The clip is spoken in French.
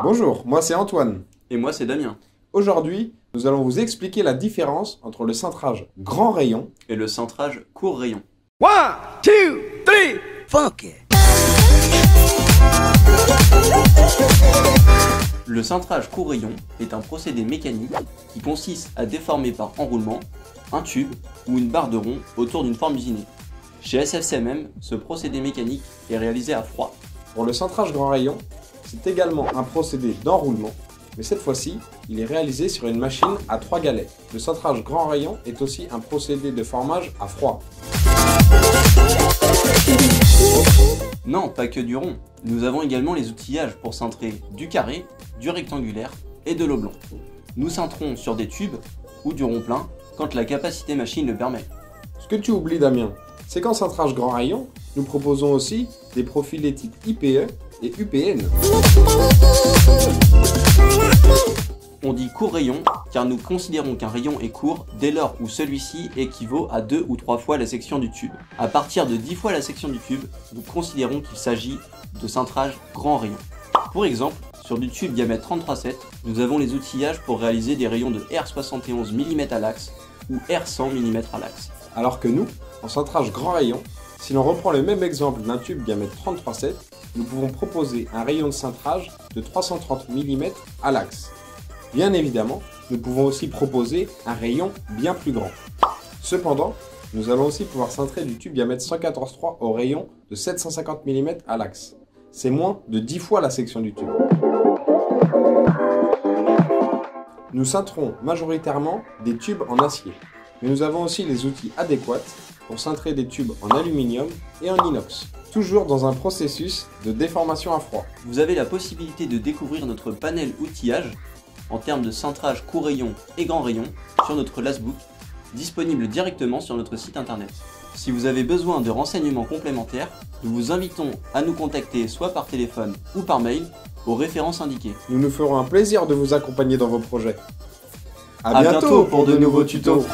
Bonjour, moi c'est Antoine. Et moi c'est Damien. Aujourd'hui, nous allons vous expliquer la différence entre le cintrage grand rayon et le cintrage court rayon. 1, 2, 3, funk it! Le cintrage court rayon est un procédé mécanique qui consiste à déformer par enroulement un tube ou une barre de rond autour d'une forme usinée. Chez SFCMM, ce procédé mécanique est réalisé à froid. Pour le cintrage grand rayon, c'est également un procédé d'enroulement, mais cette fois-ci, il est réalisé sur une machine à 3 galets. Le cintrage grand rayon est aussi un procédé de formage à froid. Non, pas que du rond. Nous avons également les outillages pour cintrer du carré, du rectangulaire et de l'oblong. Nous cintrons sur des tubes ou du rond plein quand la capacité machine le permet. Ce que tu oublies, Damien, c'est qu'en cintrage grand rayon, nous proposons aussi des profilés type IPE et UPN. On dit court rayon car nous considérons qu'un rayon est court dès lors où celui-ci équivaut à 2 ou 3 fois la section du tube. À partir de 10 fois la section du tube, nous considérons qu'il s'agit de cintrage grand rayon. Pour exemple, sur du tube diamètre 33,7, nous avons les outillages pour réaliser des rayons de R71 mm à l'axe ou R100 mm à l'axe. Alors que nous, en cintrage grand rayon, si l'on reprend le même exemple d'un tube diamètre 33,7, nous pouvons proposer un rayon de cintrage de 330 mm à l'axe. Bien évidemment, nous pouvons aussi proposer un rayon bien plus grand. Cependant, nous allons aussi pouvoir cintrer du tube diamètre 114,3 au rayon de 750 mm à l'axe. C'est moins de 10 fois la section du tube. Nous cintrons majoritairement des tubes en acier, mais nous avons aussi les outils adéquats pour cintrer des tubes en aluminium et en inox, toujours dans un processus de déformation à froid. Vous avez la possibilité de découvrir notre panel outillage en termes de cintrage court rayon et grand rayon sur notre lastbook, disponible directement sur notre site internet. Si vous avez besoin de renseignements complémentaires, nous vous invitons à nous contacter soit par téléphone ou par mail aux références indiquées. Nous nous ferons un plaisir de vous accompagner dans vos projets. À bientôt pour de nouveaux tutos.